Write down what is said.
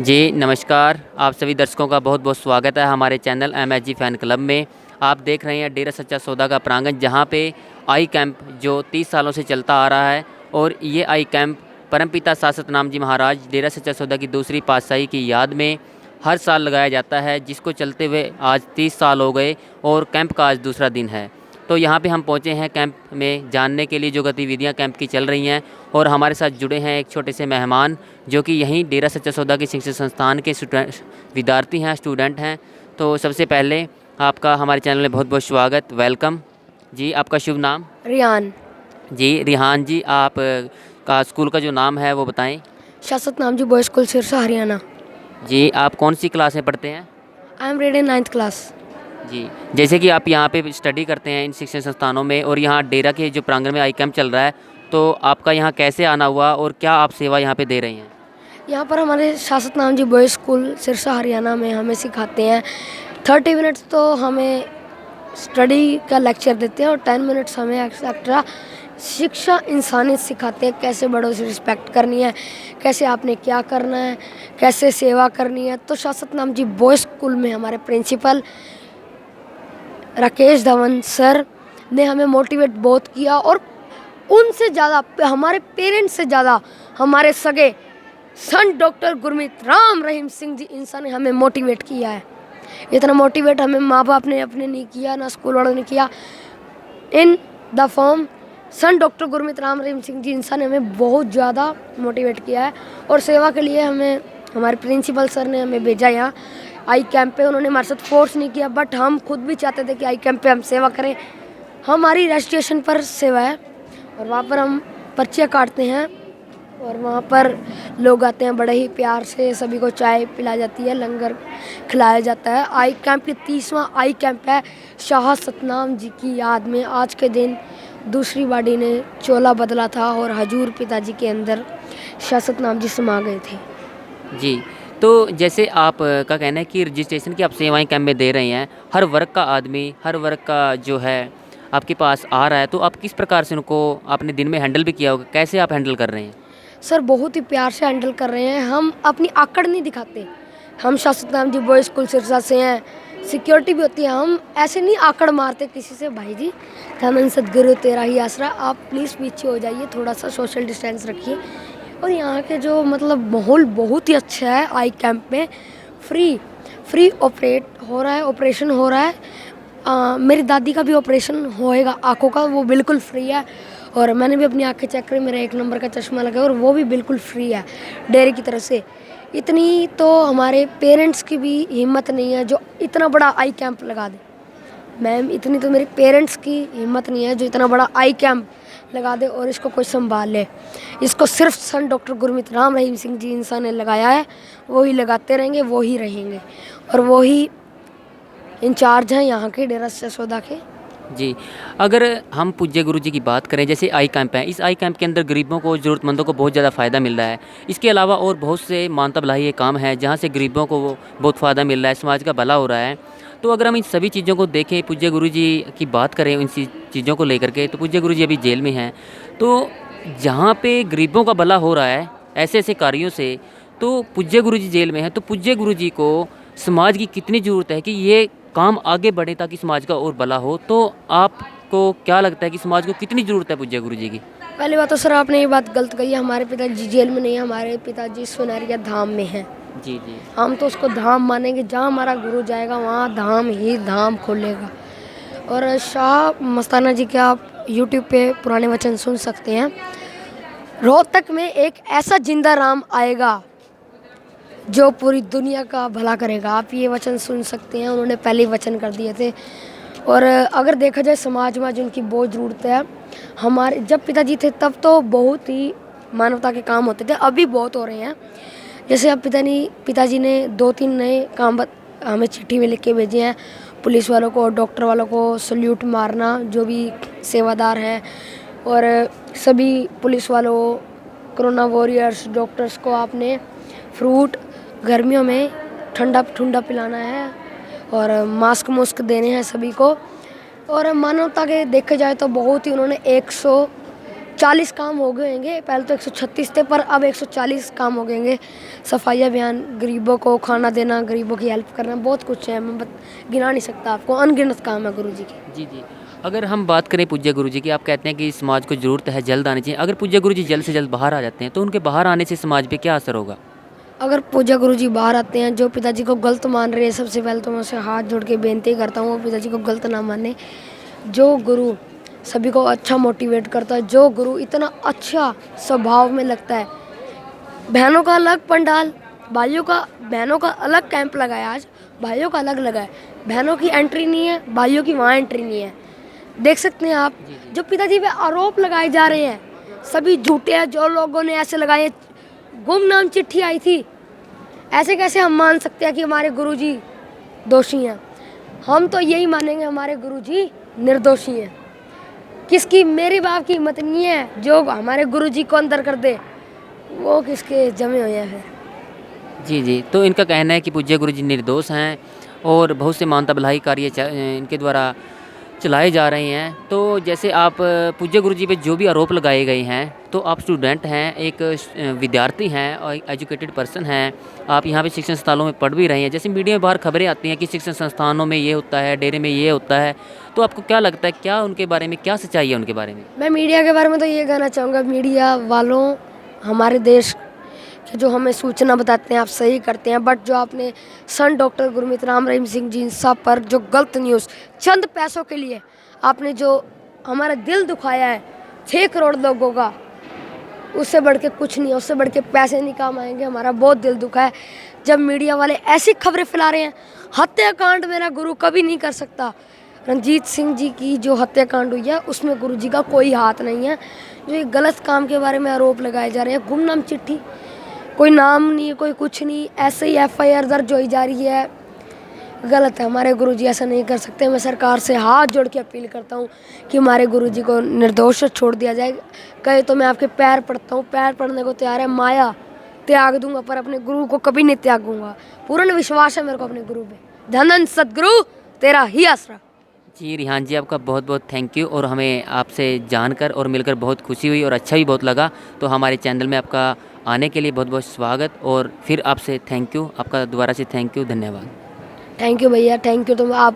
जी, नमस्कार। आप सभी दर्शकों का बहुत-बहुत स्वागत है हमारे चैनल एमएचजी फैन क्लब में। आप देख रहे हैं डेरा सच्चा सौदा का प्रांगण, जहाँ पे आई कैंप जो 30 सालों से चलता आ रहा है और ये आई कैंप परमपिता शासत नाम जी महाराज डेरा सच्चा सौदा की दूसरी पातशाही की याद में हर साल लगाया जाता है, जिसको चलते हुए आज 30 साल हो गए और कैंप का आज दूसरा दिन है। तो यहाँ पे हम पहुँचे हैं कैंप में जानने के लिए जो गतिविधियाँ कैंप की चल रही हैं, और हमारे साथ जुड़े हैं एक छोटे से मेहमान जो कि यहीं डेरा सच्चा सौदा के शिक्षण संस्थान के विद्यार्थी हैं, स्टूडेंट हैं। तो सबसे पहले आपका हमारे चैनल में बहुत-बहुत स्वागत, वेलकम। जी, आपका शुभ नाम? रियान। जी, रिहान जी, आप का स्कूल का जो नाम है वो बताएँ? शासत नाम जी बॉयज़ स्कूल सिरसा हरियाणा। जी, आप कौन-सी क्लास में पढ़ते हैं? I am reading 9th class. जी, जैसे कि आप यहाँ पे स्टडी करते हैं इन शिक्षण संस्थानों में और यहाँ डेरा के जो प्रांगण में आई कैंप चल रहा है, तो आपका यहाँ कैसे आना हुआ और क्या आप सेवा यहाँ पे दे रही हैं? यहाँ पर हमारे शासत नाम जी बॉयज़ स्कूल सिरसा हरियाणा में हमें सिखाते हैं। 30 मिनट्स तो हमें स्टडी का लेक्चर देते हैं और 10 मिनट्स हमें एक्स्ट्रा शिक्षा इंसानियत सिखाते हैं, कैसे बड़ों से रिस्पेक्ट करनी है, कैसे आपने क्या करना है, कैसे सेवा करनी है। तो शासत नाम जी बॉयज़ स्कूल में हमारे प्रिंसिपल राकेश धवन सर ने हमें मोटिवेट बहुत किया, और उनसे ज़्यादा हमारे पेरेंट्स से ज़्यादा हमारे सगे सन डॉक्टर गुरमीत राम रहीम सिंह जी इंसान ने हमें मोटिवेट किया है। इतना मोटिवेट हमें माँ बाप ने अपने नहीं किया, ना स्कूल वालों ने किया। इन द फॉर्म सन डॉक्टर गुरमीत राम रहीम सिंह जी इंसान ने हमें बहुत ज़्यादा मोटिवेट किया है, और सेवा के लिए हमें हमारे प्रिंसिपल सर ने हमें भेजा यहाँ आई कैंप पे। उन्होंने हमारे साथ फोर्स नहीं किया, बट हम खुद भी चाहते थे कि आई कैंप पे हम सेवा करें। हमारी रजिस्ट्रेशन पर सेवा है और वहाँ पर हम पर्चियाँ काटते हैं, और वहाँ पर लोग आते हैं, बड़े ही प्यार से सभी को चाय पिलाई जाती है, लंगर खिलाया जाता है। आई कैंप की 30वां आई कैंप है शाह सतनाम जी की याद में। आज के दिन दूसरी बाड़ी ने चोला बदला था और हजूर पिताजी के अंदर शाह सतनाम जी समा गए थे। जी, तो जैसे आप का कहना है कि रजिस्ट्रेशन की आप सेवाएँ कैंप में दे रहे हैं, हर वर्ग का आदमी, हर वर्ग का जो है आपके पास आ रहा है, तो आप किस प्रकार से उनको आपने दिन में हैंडल भी किया होगा, कैसे आप हैंडल कर रहे हैं? सर बहुत ही प्यार से हैंडल कर रहे हैं। हम अपनी आकड़ नहीं दिखाते। हम शासत नाम जी बॉयज़ स्कूल सिरसा से हैं, सिक्योरिटी भी होती है। हम ऐसे नहीं आकड़ मारते किसी से, भाई जी धनन सदगुरु तेरा ही आसरा, आप प्लीज़ पीछे हो जाइए, थोड़ा सा सोशल डिस्टेंस रखिए। और यहाँ के जो मतलब माहौल बहुत ही अच्छा है। आई कैंप में फ्री ऑपरेट हो रहा है, ऑपरेशन हो रहा है। मेरी दादी का भी ऑपरेशन होएगा आँखों का, वो बिल्कुल फ्री है। और मैंने भी अपनी आँखें चेक करी, मेरा 1 नंबर का चश्मा लगा है और वो भी बिल्कुल फ्री है डेरे की तरफ से। इतनी तो हमारे पेरेंट्स की भी हिम्मत नहीं है जो इतना बड़ा आई कैंप लगा दे। मैम, इतनी तो मेरे पेरेंट्स की हिम्मत नहीं है जो इतना बड़ा आई कैंप लगा दे और इसको कोई संभाल ले। इसको सिर्फ सन डॉक्टर गुरमीत राम रहीम सिंह जी इंसान ने लगाया है, वो ही लगाते रहेंगे, वो ही रहेंगे, और वो ही इंचार्ज हैं यहाँ के डेरा सच्चा सौदा के। जी, अगर हम पूज्य गुरु जी की बात करें, जैसे आई कैंप है, इस आई कैंप के अंदर गरीबों को, ज़रूरतमंदों को बहुत ज़्यादा फ़ायदा मिल रहा है। इसके अलावा और बहुत से मानवता भलाई ये काम है, जहाँ से गरीबों को वो बहुत फ़ायदा मिल रहा है, समाज का भला हो रहा है। तो अगर हम इन सभी चीज़ों को देखें, पूज्य गुरु जी की बात करें इन चीज़ों को लेकर के, तो पूज्य गुरु जी अभी जेल में हैं। तो जहाँ पे गरीबों का भला हो रहा है, ऐसे-ऐसे कार्यों से, तो पूज्य गुरु जी जेल में हैं, तो पूज्य गुरु जी को समाज की कितनी ज़रूरत है कि ये काम आगे बढ़े ताकि समाज का और भला हो? तो आपको क्या लगता है कि समाज को कितनी ज़रूरत है पूज्य गुरु जी की? पहली बात तो सर आपने ये बात गलत कही है। हमारे पिताजी जेल में नहीं है, हमारे पिताजी सुनहरिया धाम में हैं। जी, जी। हम तो उसको धाम मानेंगे, जहाँ हमारा गुरु जाएगा वहाँ धाम ही धाम खोलेगा। और शाह मस्ताना जी के आप यूट्यूब पे पुराने वचन सुन सकते हैं। रोहतक में एक ऐसा जिंदा राम आएगा जो पूरी दुनिया का भला करेगा। आप ये वचन सुन सकते हैं, उन्होंने पहले ही वचन कर दिए थे। और अगर देखा जाए समाज में आज उनकी बहुत ज़रूरत है। हमारे जब पिताजी थे तब तो बहुत ही मानवता के काम होते थे, अभी बहुत हो रहे हैं। जैसे अब पिताजी ने 2-3 नए काम हमें चिट्ठी में लिख के भेजे हैं। पुलिस वालों को, डॉक्टर वालों को सल्यूट मारना, जो भी सेवादार हैं, और सभी पुलिस वालों, कोरोना वॉरियर्स, डॉक्टर्स को आपने फ्रूट, गर्मियों में ठंडा पिलाना है, और मास्क देने हैं सभी को। और मानवता के देखे जाए तो बहुत ही उन्होंने 140 काम हो गए होंगे, पहले तो 136 थे पर अब 140 काम हो गए होंगे। सफाई अभियान, गरीबों को खाना देना, गरीबों की हेल्प करना, बहुत कुछ है, मैं गिना नहीं सकता आपको, अनगिनत काम है गुरुजी के। जी, जी। अगर हम बात करें पूज्य गुरुजी की, आप कहते हैं कि समाज को ज़रूरत है जल्द आनी चाहिए। अगर पूज्य गुरुजी जल्द से जल्द बाहर आ जाते हैं तो उनके बाहर आने से समाज पे क्या असर होगा? अगर पूजा गुरुजी बाहर आते हैं, जो पिताजी को गलत मान रहे हैं, सबसे पहले तो मैं उसे हाथ जोड़ के बेनती करता हूँ वो पिताजी को गलत ना माने। जो गुरु सभी को अच्छा मोटिवेट करता है, जो गुरु इतना अच्छा स्वभाव में लगता है, बहनों का अलग पंडाल, बहनों का अलग कैंप लगा है आज, भाइयों का अलग लगा है। बहनों की एंट्री नहीं है, भाइयों की वहाँ एंट्री नहीं है। देख सकते हैं आप, जो पिताजी पे आरोप लगाए जा रहे हैं सभी झूठे हैं। जो लोगों ने ऐसे लगाए, गुमनाम चिट्ठी आई थी, ऐसे कैसे हम मान सकते हैं कि हमारे गुरुजी दोषी हैं? हम तो यही मानेंगे हमारे गुरुजी निर्दोषी हैं। किसकी, मेरे बाप की हिम्मत नहीं है जो हमारे गुरुजी को अंदर कर दे, वो किसके जमे हुए हैं फिर। जी, जी। तो इनका कहना है कि पूज्य गुरुजी निर्दोष हैं और बहुत से मानवता भलाई कार्य इनके द्वारा चलाए जा रहे हैं। तो जैसे आप पूज्य गुरुजी पे जो भी आरोप लगाए गए हैं, तो आप स्टूडेंट हैं, एक विद्यार्थी हैं और एजुकेटेड पर्सन हैं। आप यहाँ पे शिक्षण संस्थानों में पढ़ भी रहे हैं। जैसे मीडिया में बाहर खबरें आती हैं कि शिक्षण संस्थानों में ये होता है, डेरे में ये होता है। तो आपको क्या लगता है, क्या उनके बारे में क्या सच्चाई है उनके बारे में? मैं मीडिया के बारे में तो ये कहना चाहूँगा, मीडिया वालों, हमारे देश के जो हमें सूचना बताते हैं आप सही करते हैं, बट जो आपने सन डॉक्टर गुरमीत राम रहीम सिंह जी साहब पर जो गलत न्यूज़ चंद पैसों के लिए आपने जो हमारा दिल दुखाया है 6 करोड़ लोगों का, उससे बढ़ के कुछ नहीं है, उससे बढ़ के पैसे नहीं काम आएंगे। हमारा बहुत दिल दुखा है जब मीडिया वाले ऐसी खबरें फैला रहे हैं। हत्याकांड मेरा गुरु कभी नहीं कर सकता। रंजीत सिंह जी की जो हत्याकांड हुई है उसमें गुरुजी का कोई हाथ नहीं है। जो ये गलत काम के बारे में आरोप लगाए जा रहे हैं, गुमनाम चिट्ठी, कोई नाम नहीं, कोई कुछ नहीं, ऐसे ही FIR दर्ज होई जा रही है, गलत है। हमारे गुरुजी ऐसा नहीं कर सकते। मैं सरकार से हाथ जोड़ के अपील करता हूँ कि हमारे गुरुजी को निर्दोष छोड़ दिया जाए। कहे तो मैं आपके पैर पड़ता हूँ, पैर पड़ने को तैयार है, माया त्याग दूंगा पर अपने गुरु को कभी नहीं त्यागूंगा। पूर्ण विश्वास है मेरे को अपने गुरु पे। धन सदगुरु तेरा ही आसरा। जी रिहान जी, आपका बहुत बहुत थैंक यू। और हमें आपसे जानकर और मिलकर बहुत खुशी हुई और अच्छा भी बहुत लगा। तो हमारे चैनल में आपका आने के लिए बहुत बहुत स्वागत और फिर आपसे थैंक यू, आपका दोबारा से थैंक यू, धन्यवाद। थैंक यू भैया, थैंक यू। तो आप